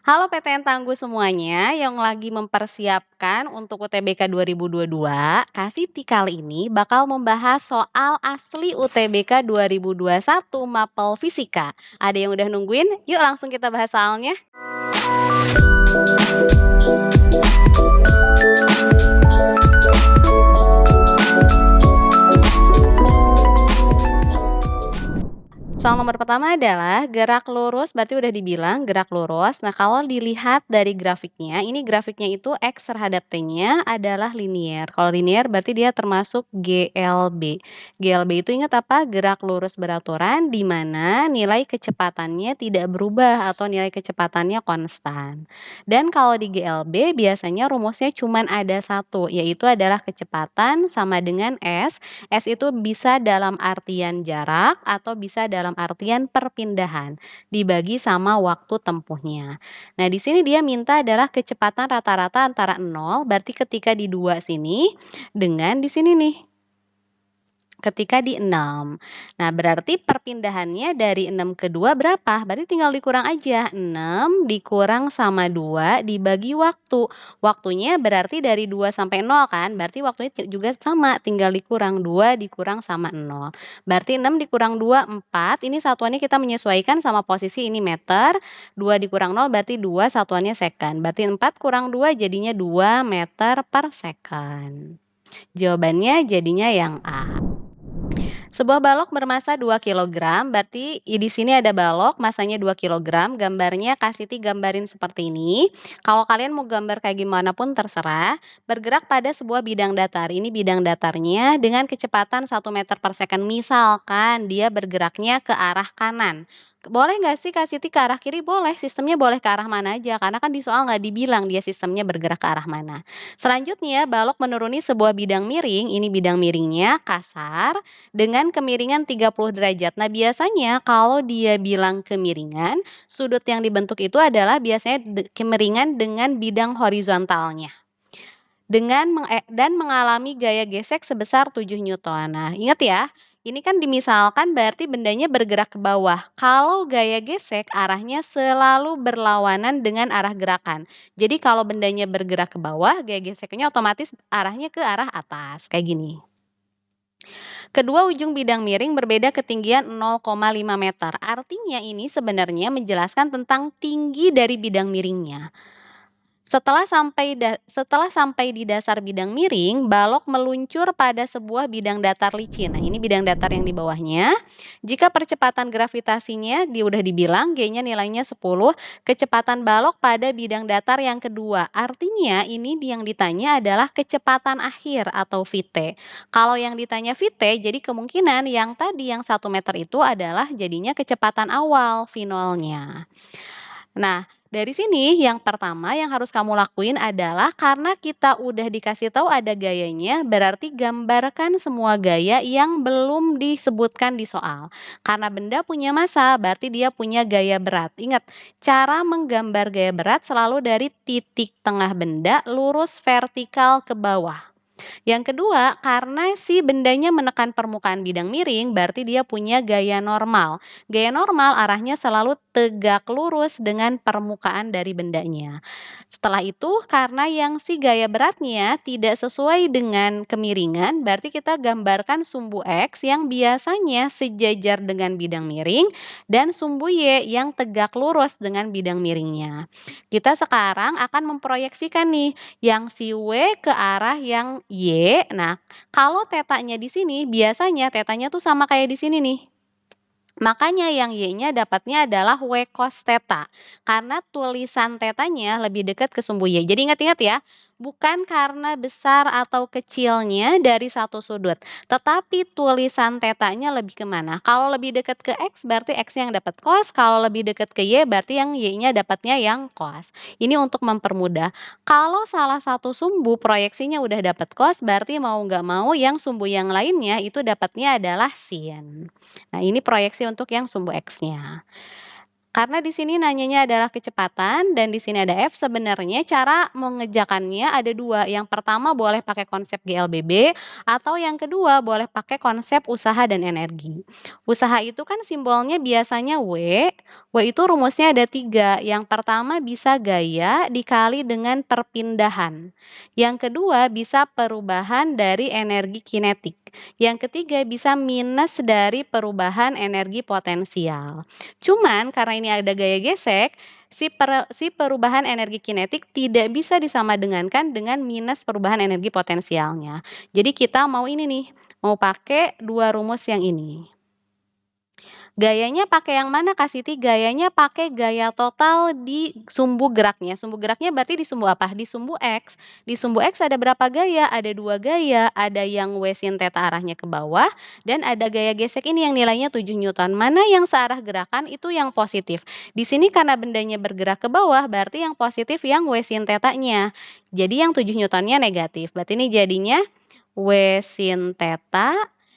Halo PTN Tangguh semuanya yang lagi mempersiapkan untuk UTBK 2022, Kasiti kali ini bakal membahas soal asli UTBK 2021 Mapel Fisika. Ada yang udah nungguin? Yuk langsung kita bahas soalnya. Soal nomor pertama adalah gerak lurus, berarti udah dibilang gerak lurus. Nah, kalau dilihat dari grafiknya, ini grafiknya itu X terhadap T-nya adalah linier. Kalau linier berarti dia termasuk GLB. GLB itu ingat apa? Gerak lurus beraturan di mana nilai kecepatannya tidak berubah atau nilai kecepatannya konstan. Dan kalau di GLB biasanya rumusnya cuma ada satu, yaitu adalah kecepatan sama dengan S. S itu bisa dalam artian jarak atau bisa dalam artian perpindahan, dibagi sama waktu tempuhnya. Nah, di sini dia minta adalah kecepatan rata-rata antara 0, berarti ketika di 2 sini, dengan di sini nih, ketika di 6. Nah, berarti perpindahannya dari 6 ke 2 berapa? Berarti tinggal dikurang aja. 6 dikurang sama 2 dibagi waktu. Waktunya berarti dari 2 sampai 0 kan? Berarti waktunya juga sama, tinggal dikurang 2 dikurang sama 0. Berarti 6 dikurang 2, 4. Ini satuannya kita menyesuaikan sama posisi ini meter. 2 dikurang 0 berarti 2 satuannya second. Berarti 4 kurang 2 jadinya 2 meter per second. Jawabannya jadinya yang A. Sebuah balok bermasa 2 kilogram, berarti di sini ada balok masanya 2 kilogram, gambarnya Kasiti gambarin seperti ini. Kalau kalian mau gambar kayak gimana pun terserah, bergerak pada sebuah bidang datar. Ini bidang datarnya dengan kecepatan 1 meter per second. Misalkan dia bergeraknya ke arah kanan. Boleh nggak sih Kasiti ke arah kiri? Boleh, sistemnya boleh ke arah mana aja, karena kan di soal nggak dibilang dia sistemnya bergerak ke arah mana. Selanjutnya, balok menuruni sebuah bidang miring, ini bidang miringnya kasar, dengan kemiringan 30 derajat. Nah, biasanya kalau dia bilang kemiringan, sudut yang dibentuk itu adalah biasanya kemiringan dengan bidang horizontalnya. Dan mengalami gaya gesek sebesar 7 Newton. Nah, ingat ya, ini kan dimisalkan berarti bendanya bergerak ke bawah. Kalau gaya gesek arahnya selalu berlawanan dengan arah gerakan. Jadi kalau bendanya bergerak ke bawah, gaya geseknya otomatis arahnya ke arah atas, kayak gini. Kedua ujung bidang miring berbeda ketinggian 0,5 meter. Artinya ini sebenarnya menjelaskan tentang tinggi dari bidang miringnya. Setelah sampai di dasar bidang miring, balok meluncur pada sebuah bidang datar licin. Nah, ini bidang datar yang di bawahnya. Jika percepatan gravitasinya udah dibilang G-nya nilainya 10, kecepatan balok pada bidang datar yang kedua. Artinya ini yang ditanya adalah kecepatan akhir atau VT. Kalau yang ditanya VT, jadi kemungkinan yang tadi yang 1 meter itu adalah jadinya kecepatan awal V0-nya. Nah, dari sini yang pertama yang harus kamu lakuin adalah karena kita udah dikasih tahu ada gayanya, berarti gambarkan semua gaya yang belum disebutkan di soal. Karena benda punya massa, berarti dia punya gaya berat. Ingat, cara menggambar gaya berat selalu dari titik tengah benda lurus vertikal ke bawah. Yang kedua, karena si bendanya menekan permukaan bidang miring, berarti dia punya gaya normal. Gaya normal arahnya selalu tegak lurus dengan permukaan dari bendanya. Setelah itu, karena yang si gaya beratnya tidak sesuai dengan kemiringan, berarti kita gambarkan sumbu X yang biasanya sejajar dengan bidang miring dan sumbu Y yang tegak lurus dengan bidang miringnya. Kita sekarang akan memproyeksikan nih yang si W ke arah yang Y. Nah, kalau tetanya di sini, biasanya tetanya tuh sama kayak di sini nih. Makanya yang Y-nya dapatnya adalah W cos theta. Karena tulisan tetanya lebih dekat ke sumbu Y. Jadi ingat-ingat ya, bukan karena besar atau kecilnya dari satu sudut. Tetapi tulisan tetanya lebih kemana? Kalau lebih dekat ke X berarti X yang dapat cos. Kalau lebih dekat ke Y berarti yang Y-nya dapatnya yang cos. Ini untuk mempermudah. Kalau salah satu sumbu proyeksinya udah dapat cos, berarti mau nggak mau yang sumbu yang lainnya itu dapatnya adalah sin. Nah, ini proyeksi untuk yang sumbu X-nya. Karena di sini nanyanya adalah kecepatan dan di sini ada F, sebenarnya cara mengerjakannya ada 2. Yang pertama boleh pakai konsep GLBB atau yang kedua boleh pakai konsep usaha dan energi. Usaha itu kan simbolnya biasanya W. W itu rumusnya ada 3. Yang pertama bisa gaya dikali dengan perpindahan. Yang kedua bisa perubahan dari energi kinetik. Yang ketiga bisa minus dari perubahan energi potensial. Cuman karena ini ada gaya gesek, si perubahan energi kinetik tidak bisa disamadengankan dengan minus perubahan energi potensialnya. Jadi kita mau ini nih, mau pakai 2 rumus yang ini. Gayanya pakai yang mana, Kak Siti? Gayanya pakai gaya total di sumbu geraknya. Sumbu geraknya berarti di sumbu apa? Di sumbu X. Di sumbu X ada berapa gaya? Ada 2 gaya. Ada yang W sin theta arahnya ke bawah dan ada gaya gesek ini yang nilainya 7 Newton. Mana yang searah gerakan itu yang positif. Di sini karena bendanya bergerak ke bawah berarti yang positif yang W sin theta-nya. Jadi yang 7 Newtonnya negatif. Berarti ini jadinya W sin theta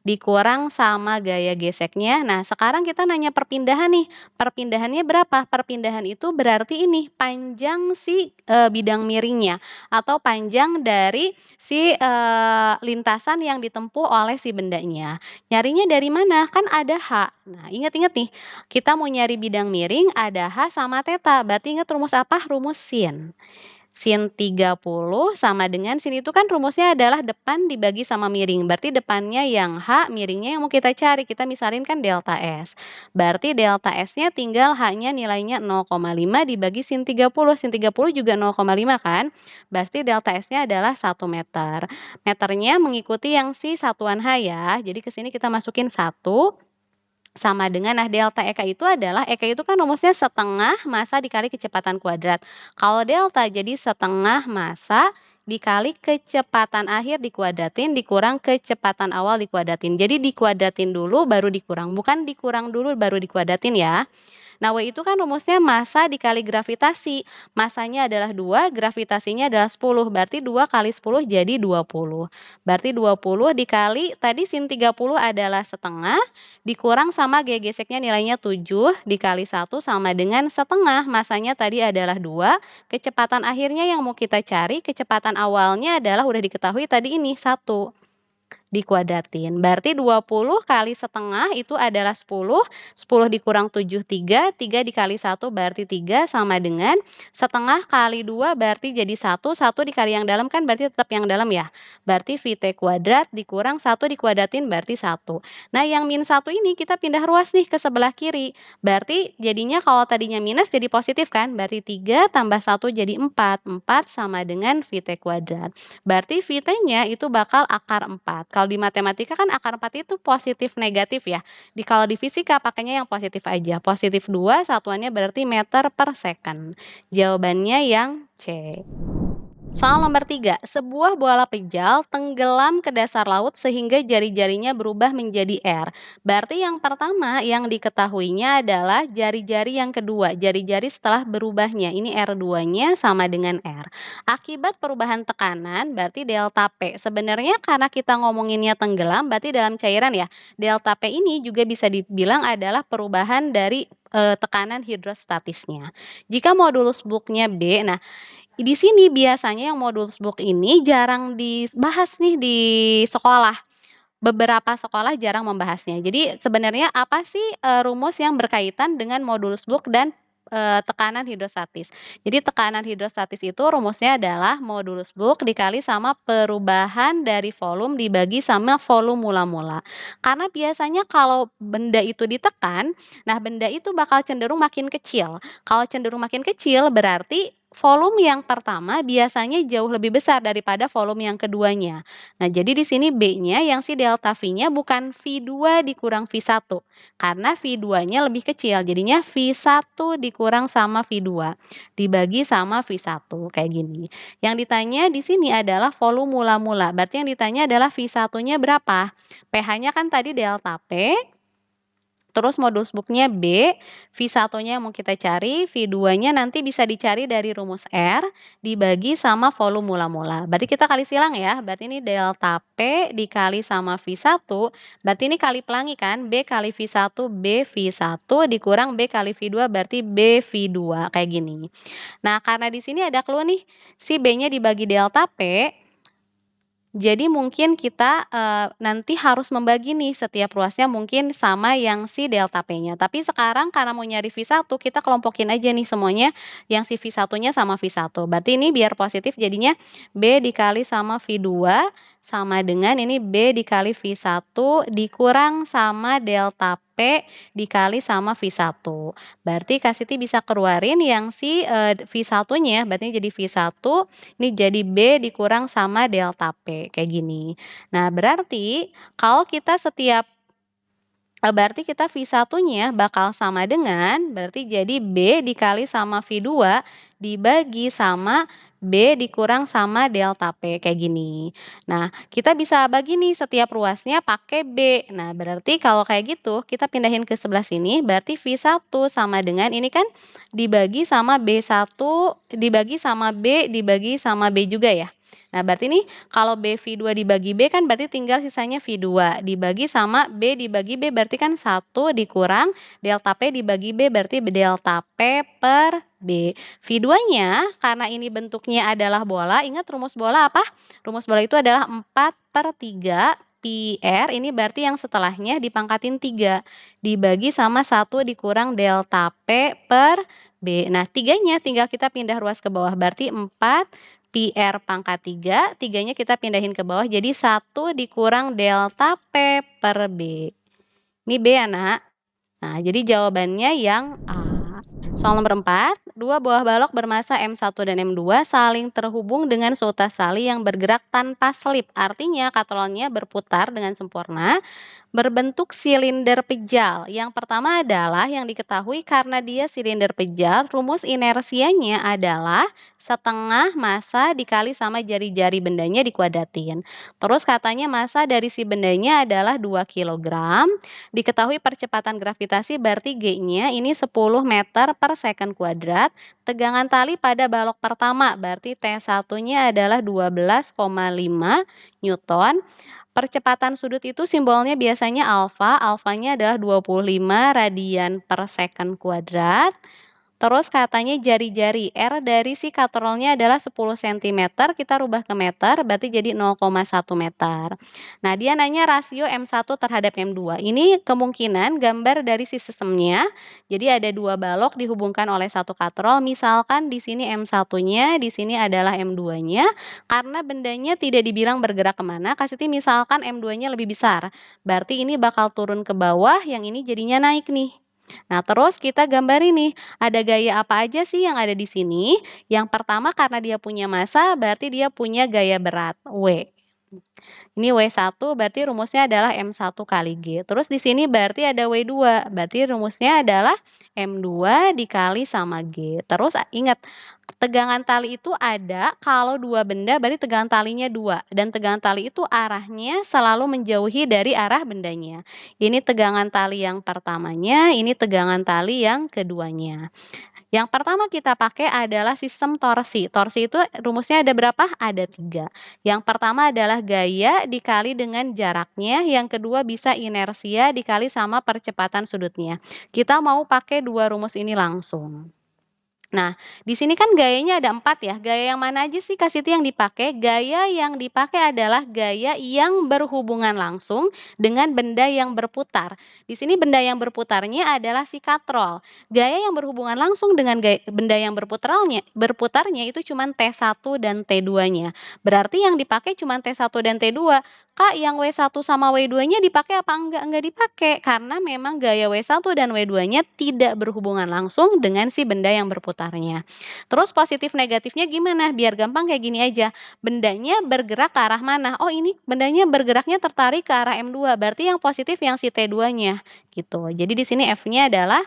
dikurang sama gaya geseknya. Nah, sekarang kita nanya perpindahan nih. Perpindahannya berapa? Perpindahan itu berarti ini panjang si bidang miringnya atau panjang dari si lintasan yang ditempuh oleh si bendanya. Nyarinya dari mana? Kan ada H. Nah, ingat-ingat nih, kita mau nyari bidang miring ada H sama theta. Berarti ingat rumus apa? Rumus sin. Sin 30 sama dengan sin itu kan rumusnya adalah depan dibagi sama miring. Berarti depannya yang H, miringnya yang mau kita cari. Kita misalin kan delta S. Berarti delta S-nya tinggal H-nya nilainya 0,5 dibagi sin 30. Sin 30 juga 0,5 kan? Berarti delta S-nya adalah 1 meter. Meternya mengikuti yang si satuan H ya. Jadi ke sini kita masukin 1 sama dengan, nah delta Eka itu adalah, Eka itu kan rumusnya setengah massa dikali kecepatan kuadrat. Kalau delta jadi setengah massa dikali kecepatan akhir dikuadratin dikurang kecepatan awal dikuadratin. Jadi dikuadratin dulu baru dikurang, bukan dikurang dulu baru dikuadratin ya. Nah, W itu kan rumusnya massa dikali gravitasi. Massanya adalah 2, gravitasinya adalah 10. Berarti 2 kali 10 jadi 20. Berarti 20 dikali tadi sin 30 adalah setengah dikurang sama G geseknya nilainya 7 dikali 1 sama dengan setengah. Massanya tadi adalah 2. Kecepatan akhirnya yang mau kita cari, kecepatan awalnya adalah udah diketahui tadi ini 1 dikuadratin. Berarti 20 kali setengah itu adalah 10, 10 dikurang 7, 3, 3 dikali 1 berarti 3 sama dengan setengah kali 2 berarti jadi 1, 1 dikali yang dalam kan berarti tetap yang dalam ya. Berarti VT kuadrat dikurang 1 dikuadratin berarti 1. Nah yang min 1 ini kita pindah ruas nih ke sebelah kiri. Berarti jadinya kalau tadinya minus jadi positif kan. Berarti 3 tambah 1 jadi 4. 4 sama dengan VT kuadrat. Berarti VT-nya itu bakal akar 4. Kalau di matematika kan akar 4 itu positif negatif ya. Kalau di fisika pakainya yang positif aja. Positif 2 satuannya berarti meter per second. Jawabannya yang C. Soal nomor 3, sebuah bola pejal tenggelam ke dasar laut sehingga jari-jarinya berubah menjadi R. Berarti yang pertama yang diketahuinya adalah jari-jari yang kedua, jari-jari setelah berubahnya. Ini R2-nya sama dengan R. Akibat perubahan tekanan berarti delta P. Sebenarnya karena kita ngomonginnya tenggelam berarti dalam cairan ya. Delta P ini juga bisa dibilang adalah perubahan dari tekanan hidrostatisnya. Jika modulus Boole-nya B, nah di sini biasanya yang modulus Boole ini jarang dibahas nih di sekolah. Beberapa sekolah jarang membahasnya. Jadi sebenarnya apa sih, rumus yang berkaitan dengan modulus Boole dan, tekanan hidrostatis. Jadi tekanan hidrostatis itu rumusnya adalah modulus Boole dikali sama perubahan dari volume dibagi sama volume mula-mula. Karena biasanya kalau benda itu ditekan, nah benda itu bakal cenderung makin kecil. Kalau cenderung makin kecil berarti volume yang pertama biasanya jauh lebih besar daripada volume yang keduanya. Nah, jadi di sini B-nya yang si delta V-nya bukan V2 dikurang V1. Karena V2-nya lebih kecil, jadinya V1 dikurang sama V2 dibagi sama V1 kayak gini. Yang ditanya di sini adalah volume mula-mula. Berarti yang ditanya adalah V1-nya berapa? pH-nya kan tadi delta P Terus modus book-nya B, V1-nya mau kita cari, V2-nya nanti bisa dicari dari rumus R dibagi sama volume mula-mula. Berarti kita kali silang ya, berarti ini delta P dikali sama V1, berarti ini kali pelangi kan, B kali V1, B V1 dikurang B kali V2 berarti B V2, kayak gini. Nah, karena di sini ada clue nih, si B-nya dibagi delta P, jadi mungkin kita, nanti harus membagi nih setiap ruasnya mungkin sama yang si delta P-nya. Tapi sekarang karena mau nyari V1 kita kelompokin aja nih semuanya yang si V1-nya sama V1. Berarti ini biar positif jadinya B dikali sama V2 sama dengan ini B dikali V1 dikurang sama delta P dikali sama V1. Berarti Kak Siti bisa keluarin yang si, V1-nya berarti jadi V1 ini jadi B dikurang sama delta P, kayak gini. Nah, berarti kita V1-nya bakal sama dengan, berarti jadi B dikali sama V2 dibagi sama B dikurang sama delta P, kayak gini. Nah, kita bisa bagi nih setiap ruasnya pakai B. Nah, berarti kalau kayak gitu, kita pindahin ke sebelah sini, berarti V1 sama dengan ini kan dibagi sama B1, dibagi sama B, dibagi sama B juga ya. Nah, berarti nih kalau B V2 dibagi B kan berarti tinggal sisanya V2 dibagi sama B dibagi B berarti kan 1 dikurang delta P dibagi B berarti delta P per B. V2-nya karena ini bentuknya adalah bola, ingat rumus bola apa? Rumus bola itu adalah 4/3 pi R, ini berarti yang setelahnya dipangkatin 3 dibagi sama 1 dikurang delta P per B. Nah, 3-nya tinggal kita pindah ruas ke bawah berarti 4 pi R pangkat 3, 3-nya kita pindahin ke bawah jadi 1 dikurang delta P per B. Ini B ya, Nak? Nah, jadi jawabannya yang A. Soal nomor 4, dua buah balok bermasa M1 dan M2 saling terhubung dengan seutas tali yang bergerak tanpa selip. Artinya katrolnya berputar dengan sempurna berbentuk silinder pejal. Yang pertama adalah yang diketahui karena dia silinder pejal, rumus inersianya adalah setengah massa dikali sama jari-jari bendanya dikuadratin. Terus katanya massa dari si bendanya adalah 2 kg. Diketahui percepatan gravitasi berarti G-nya ini 10 meter per second kuadrat. Tegangan tali pada balok pertama berarti T1-nya adalah 12,5 Newton. Percepatan sudut itu simbolnya biasanya alfa, alfanya adalah 25 radian per second kuadrat. Terus katanya jari-jari, R dari si katrolnya adalah 10 cm, kita rubah ke meter, berarti jadi 0,1 meter. Nah, dia nanya rasio M1 terhadap M2. Ini kemungkinan gambar dari si sistemnya, jadi ada dua balok dihubungkan oleh satu katrol, misalkan di sini M1-nya, di sini adalah M2-nya, karena bendanya tidak dibilang bergerak kemana, kasih misalkan M2-nya lebih besar, berarti ini bakal turun ke bawah, yang ini jadinya naik nih. Nah, terus kita gambarin nih, ada gaya apa aja sih yang ada di sini? Yang pertama karena dia punya massa, berarti dia punya gaya berat, W. Ini W1 berarti rumusnya adalah M1 kali G. Terus di sini berarti ada W2, berarti rumusnya adalah M2 dikali sama G. Terus ingat, tegangan tali itu ada kalau dua benda berarti tegangan talinya 2. Dan tegangan tali itu arahnya selalu menjauhi dari arah bendanya. Ini tegangan tali yang pertamanya, ini tegangan tali yang keduanya. Yang pertama kita pakai adalah sistem torsi. Torsi itu rumusnya ada berapa? Ada 3. Yang pertama adalah gaya dikali dengan jaraknya, yang kedua bisa inersia dikali sama percepatan sudutnya. Kita mau pakai dua rumus ini langsung. Nah, di sini kan gayanya ada 4 ya, gaya yang mana aja sih Kak Siti yang dipakai? Gaya yang dipakai adalah gaya yang berhubungan langsung dengan benda yang berputar. Di sini benda yang berputarnya adalah si katrol. Gaya yang berhubungan langsung dengan benda yang berputarnya itu cuma T1 dan T2-nya. Berarti yang dipakai cuma T1 dan T2. Kak, yang W1 sama W2-nya dipakai apa enggak? Enggak dipakai, karena memang gaya W1 dan W2-nya tidak berhubungan langsung dengan si benda yang berputarnya. Terus positif negatifnya gimana? Biar gampang kayak gini aja. Bendanya bergerak ke arah mana? Oh, ini bendanya bergeraknya tertarik ke arah M2, berarti yang positif yang si T2-nya gitu. Jadi di sini F-nya adalah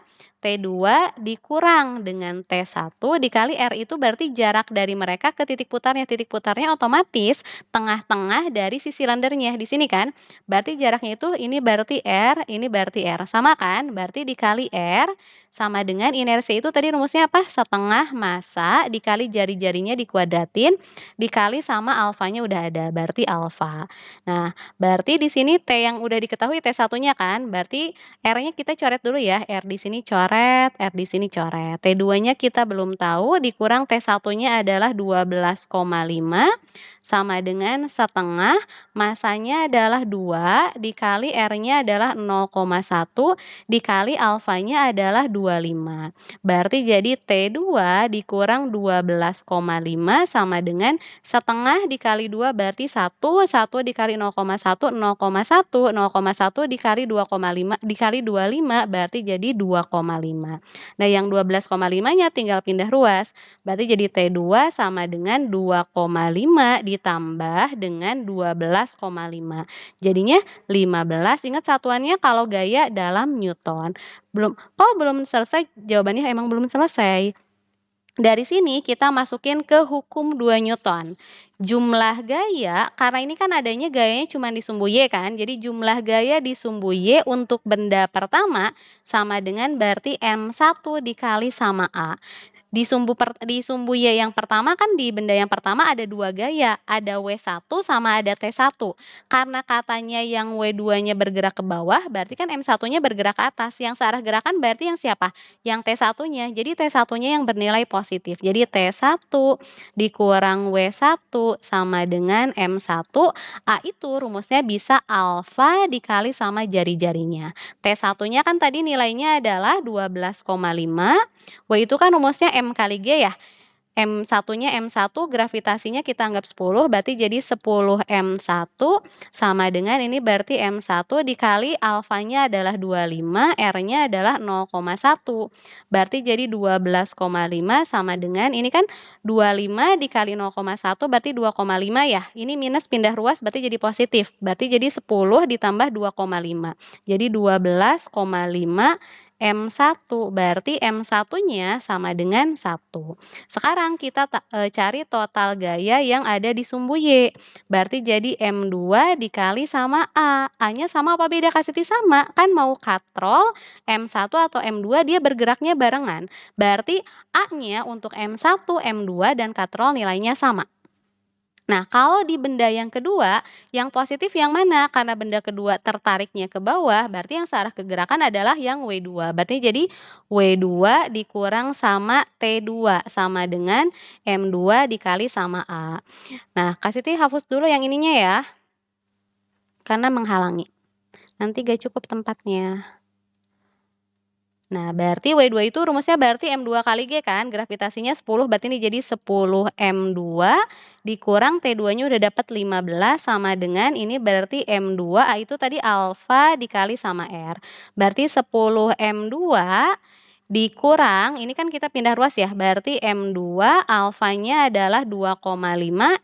T2 dikurang dengan T1 dikali R itu berarti jarak dari mereka ke titik putarnya. Titik putarnya otomatis tengah-tengah dari si silindernya. Di sini kan, berarti jaraknya itu ini berarti R, ini berarti R. Sama kan? Berarti dikali R sama dengan inersia itu tadi rumusnya apa? Setengah massa dikali jari-jarinya dikuadratin, dikali sama alfanya udah ada, berarti alfa. Nah, berarti di sini T yang udah diketahui T1-nya kan, berarti R-nya kita coret dulu ya, R di sini coret, R di sini coret. T2-nya kita belum tahu, dikurang T1-nya adalah 12,5 sama dengan setengah, massanya adalah 2, dikali R-nya adalah 0,1, dikali alfanya adalah 25. Berarti jadi T2 dikurang 12,5 sama dengan setengah dikali 2 berarti 1, 1 dikali 0,1, 0,1, 0,1 dikali 2,5 dikali 25 berarti jadi 2,5. Nah, yang 12,5-nya tinggal pindah ruas. Berarti jadi T2 sama dengan 2,5 ditambah dengan 12,5. Jadinya 15. Ingat satuannya kalau gaya dalam Newton. Belum selesai jawabannya, emang belum selesai. Dari sini kita masukin ke hukum 2 Newton. Jumlah gaya, karena ini kan adanya gayanya cuma di sumbu Y kan, jadi jumlah gaya di sumbu Y untuk benda pertama sama dengan berarti M1 dikali sama A. Di sumbu Y yang pertama kan di benda yang pertama ada 2 gaya, ada W1 sama ada T1. Karena katanya yang W2-nya bergerak ke bawah, berarti kan M1-nya bergerak ke atas. Yang searah gerakan berarti yang siapa? Yang T1-nya. Jadi T1-nya yang bernilai positif. Jadi T1 dikurang W1 sama dengan M1. A itu rumusnya bisa alfa dikali sama jari-jarinya. T1-nya kan tadi nilainya adalah 12,5. W itu kan rumusnya M kali G ya. M1-nya M1, gravitasinya kita anggap 10, berarti jadi 10 M1 sama dengan ini berarti M1 dikali alfanya adalah 25, R-nya adalah 0,1. Berarti jadi 12,5 sama dengan ini kan 25 dikali 0,1 berarti 2,5 ya. Ini minus pindah ruas berarti jadi positif. Berarti jadi 10 ditambah 2,5. Jadi 12,5 M1, berarti M1-nya sama dengan 1. Sekarang kita cari total gaya yang ada di sumbu Y. Berarti jadi M2 dikali sama A. A-nya sama apa beda? Kasih sama. Kan mau katrol M1 atau M2 dia bergeraknya barengan. Berarti A-nya untuk M1, M2 dan katrol nilainya sama. Nah, kalau di benda yang kedua, yang positif yang mana? Karena benda kedua tertariknya ke bawah, berarti yang searah kegerakan adalah yang W2. Berarti jadi W2 dikurang sama T2 sama dengan M2 dikali sama A. Nah, Kak Siti hapus dulu yang ininya ya, karena menghalangi. Nanti gak cukup tempatnya. Nah, berarti W2 itu rumusnya berarti M2 kali G kan, gravitasinya 10, berarti ini jadi 10 M2 dikurang T2-nya udah dapat 15 sama dengan ini berarti M2, A itu tadi alfa dikali sama R. Berarti 10 M2 dikurang, ini kan kita pindah ruas ya, berarti M2 alfanya adalah 2,5,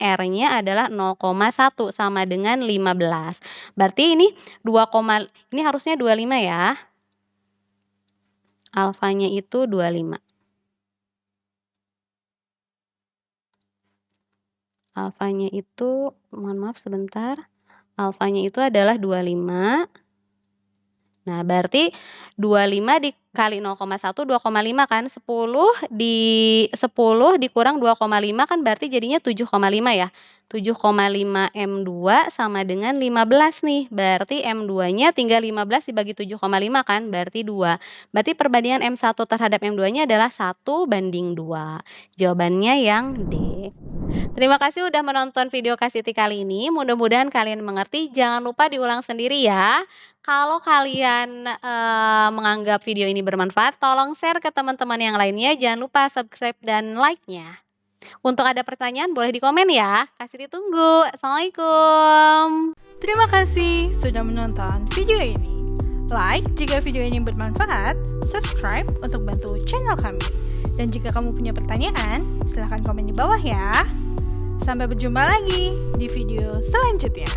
R-nya adalah 0,1 sama dengan 15. Berarti ini ini harusnya 25 ya. Alfanya itu 25. Alfanya itu, mohon maaf sebentar, alfanya itu adalah 25. Nah, berarti 25 dikali 0,1, 2,5 kan, 10 dikurang 2,5 kan berarti jadinya 7,5 ya. 7,5 M2 sama dengan 15 nih, berarti M2-nya tinggal 15 dibagi 7,5 kan, berarti 2. Berarti perbandingan M1 terhadap M2-nya adalah 1:2. Jawabannya yang D. Terima kasih udah menonton video Kak Siti kali ini, mudah-mudahan kalian mengerti. Jangan lupa diulang sendiri ya. Kalau kalian menganggap video ini bermanfaat, tolong share ke teman-teman yang lainnya. Jangan lupa subscribe dan like-nya. Untuk ada pertanyaan boleh di komen ya. Kasih ditunggu. Assalamualaikum. Terima kasih sudah menonton video ini. Like jika video ini bermanfaat, subscribe untuk bantu channel kami. Dan jika kamu punya pertanyaan, silahkan komen di bawah ya. Sampai berjumpa lagi di video selanjutnya.